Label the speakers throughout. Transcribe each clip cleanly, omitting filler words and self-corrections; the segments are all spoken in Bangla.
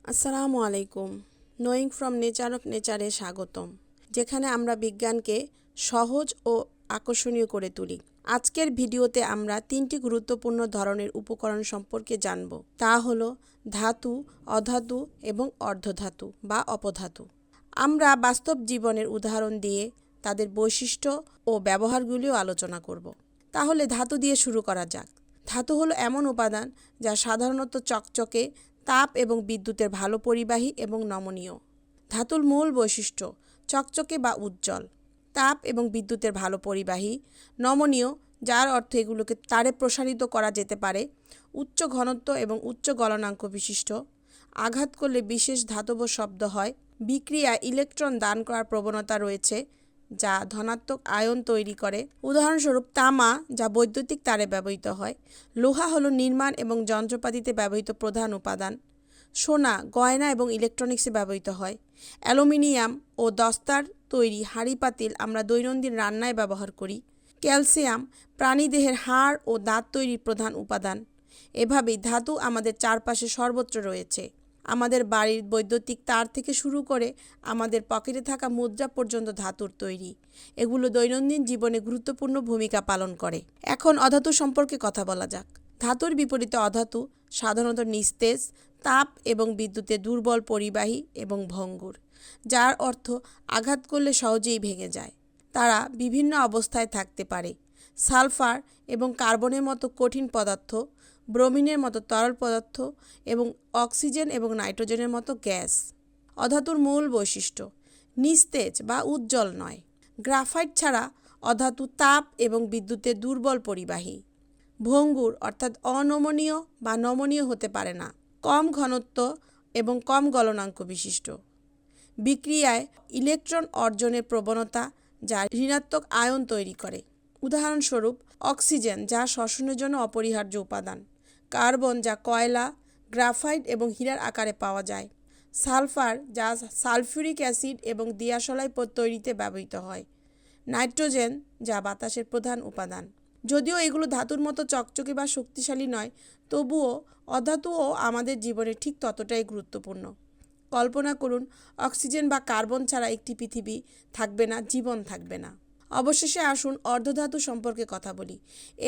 Speaker 1: আসসালামু আলাইকুম। নোয়িং ফ্রম নেচার অফ নেচারে স্বাগতম, যেখানে আমরা বিজ্ঞানকে সহজ ও আকর্ষণীয় করে তুলি। আজকের ভিডিওতে আমরা 3টি গুরুত্বপূর্ণ ধরনের উপকরণ সম্পর্কে জানব। তা হলো ধাতু, অধাতু এবং অর্ধধাতু বা অপধাতু। আমরা বাস্তব জীবনের উদাহরণ দিয়ে তাদের বৈশিষ্ট্য ও ব্যবহারগুলিও আলোচনা করব। তাহলে ধাতু দিয়ে শুরু করা যাক। ধাতু হলো এমন উপাদান যা সাধারণত চকচকে, তাপ এবং বিদ্যুতের ভালো পরিবাহী এবং নমনীয়। ধাতুর মূল বৈশিষ্ট্য চকচকে বা উজ্জ্বল, তাপ এবং বিদ্যুতের ভালো পরিবাহী, নমনীয় যার অর্থ এগুলোকে তারে প্রসারিত করা যেতে পারে, উচ্চ ঘনত্ব এবং উচ্চ গলনাঙ্ক বিশিষ্ট, আঘাত করলে বিশেষ ধাতব শব্দ হয়, বিক্রিয়ায় ইলেকট্রন দান করার প্রবণতা রয়েছে যা ধনাত্মক আয়ন তৈরি করে। উদাহরণস্বরূপ তামা, যা বৈদ্যুতিক তারে ব্যবহৃত হয়। লোহা হলো নির্মাণ এবং যন্ত্রপাতিতে ব্যবহৃত প্রধান উপাদান। সোনা গয়না এবং ইলেকট্রনিক্সে ব্যবহৃত হয়। অ্যালুমিনিয়াম ও দস্তার তৈরি হাঁড়ি পাতিল আমরা দৈনন্দিন রান্নায় ব্যবহার করি। ক্যালসিয়াম প্রাণীদেহের হাড় ও দাঁত তৈরির প্রধান উপাদান। এভাবেই ধাতু আমাদের চারপাশে সর্বত্র রয়েছে। আমাদের বাড়ির বৈদ্যুতিক তার থেকে শুরু করে আমাদের পকেটে থাকা মুদ্রা পর্যন্ত ধাতুর তৈরি। এগুলো দৈনন্দিন জীবনে গুরুত্বপূর্ণ ভূমিকা পালন করে। এখন অধাতু সম্পর্কে কথা বলা যাক। ধাতুর বিপরীতে অধাতু সাধারণত নিস্তেজ, তাপ এবং বিদ্যুতে দুর্বল পরিবাহী এবং ভঙ্গুর, যার অর্থ আঘাত করলে সহজেই ভেঙে যায়। তারা বিভিন্ন অবস্থায় থাকতে পারে। সালফার এবং কার্বনের মতো কঠিন পদার্থ, ব্রোমিনের মতো তরল পদার্থ এবং অক্সিজেন এবং নাইট্রোজেনের মতো গ্যাস। অধাতুর মূল বৈশিষ্ট্য নিস্তেজ বা উজ্জ্বল নয়। গ্রাফাইট ছাড়া অধাতু তাপ এবং বিদ্যুতের দুর্বল পরিবাহী। ভঙ্গুর অর্থাৎ অনমনীয় বা নমনীয় হতে পারে না। কম ঘনত্ব এবং কম গলনাঙ্ক বিশিষ্ট। বিক্রিয়ায় ইলেকট্রন অর্জনের প্রবণতা যা ঋণাত্মক আয়ন তৈরি করে। উদাহরণস্বরূপ অক্সিজেন, যা শ্বসনের জন্য অপরিহার্য উপাদান। কার্বন, যা কয়লা, গ্রাফাইট এবং হীরার আকারে পাওয়া যায়। সালফার, যা সালফিউরিক অ্যাসিড এবং দিয়াশলাই তৈরিতে ব্যবহৃত হয়। নাইট্রোজেন, যা বাতাসের প্রধান উপাদান। যদিও এগুলো ধাতুর মতো চকচকে বা শক্তিশালী নয়, তবুও অধাতুও আমাদের জীবনে ঠিক ততটাই গুরুত্বপূর্ণ। কল্পনা করুন, অক্সিজেন বা কার্বন ছাড়া একটি পৃথিবী থাকবে না, জীবন থাকবে না। অবশেষে আসুন অর্ধধাতু সম্পর্কে কথা বলি।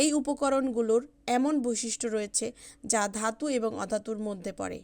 Speaker 1: এই উপকরণগুলোর এমন বৈশিষ্ট্য রয়েছে যা ধাতু এবং অধাতুর মধ্যে পড়ে।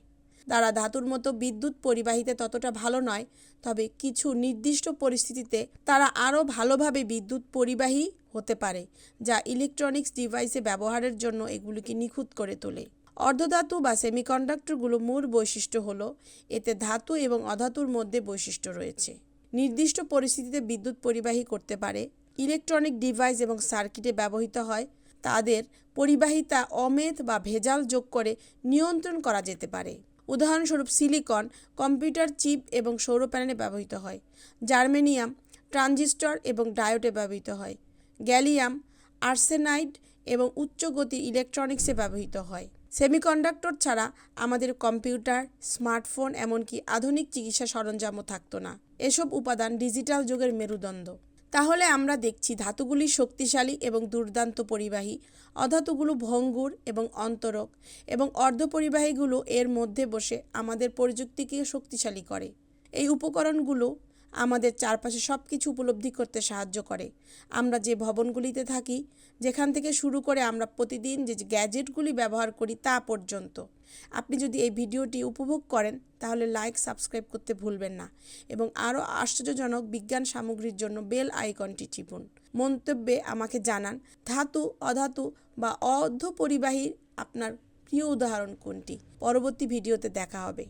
Speaker 1: তারা ধাতুর মতো বিদ্যুৎ পরিবাহিতে ততটা ভালো নয়, তবে কিছু নির্দিষ্ট পরিস্থিতিতে তারা আরও ভালোভাবে বিদ্যুৎ পরিবাহী হতে পারে, যা ইলেকট্রনিক্স ডিভাইসে ব্যবহারের জন্য এগুলিকে নিখুঁত করে তোলে। অর্ধধাতু বা সেমিকন্ডাক্টরগুলো মূল বৈশিষ্ট্য হলো এতে ধাতু এবং অধাতুর মধ্যে বৈশিষ্ট্য রয়েছে। নির্দিষ্ট পরিস্থিতিতে বিদ্যুৎ পরিবাহী করতে পারে। ইলেকট্রনিক ডিভাইস এবং সার্কিটে ব্যবহৃত হয়। তাদের পরিবাহিতা অমেদ বা ভেজাল যোগ করে নিয়ন্ত্রণ করা যেতে পারে। উদাহরণস্বরূপ সিলিকন কম্পিউটার চিপ এবং সৌর প্যানেলে ব্যবহৃত হয়। জার্মেনিয়াম ট্রানজিস্টর এবং ডায়োডে ব্যবহৃত হয়। গ্যালিয়াম আর্সেনাইড এবং উচ্চ গতির ইলেকট্রনিক্সে ব্যবহৃত হয়। সেমিকন্ডাক্টর ছাড়া আমাদের কম্পিউটার, স্মার্টফোন এমনকি আধুনিক চিকিৎসা সরঞ্জামও থাকতো না। এসব উপাদান ডিজিটাল যুগের মেরুদণ্ড। তাহলে আমরা দেখছি ধাতুগুলি শক্তিশালী এবং দুর্দান্ত পরিবাহী, অধাতুগুলো ভঙ্গুর এবং অন্তরক, এবং অর্ধপরিবাহীগুলো এর মধ্যে বসে আমাদের প্রযুক্তিকে শক্তিশালী করে। এই উপকরণগুলো আমাদের চারপাশে সব কিছু উপলব্ধি করতে সাহায্য করে। আমরা যে ভবনগুলিতে থাকি, যেখান থেকে শুরু করে আমরা প্রতিদিন যে গ্যাজেটগুলি ব্যবহার করি তা পর্যন্ত। আপনি যদি এই ভিডিওটি উপভোগ করেন তাহলে লাইক, সাবস্ক্রাইব করতে ভুলবেন না এবং আরও আশ্চর্যজনক বিজ্ঞান সামগ্রীর জন্য বেল আইকনটি টিপুন। মন্তব্যে আমাকে জানান ধাতু, অধাতু বা অর্ধপরিবাহীর আপনার প্রিয় উদাহরণ কোনটি। পরবর্তী ভিডিওতে দেখা হবে।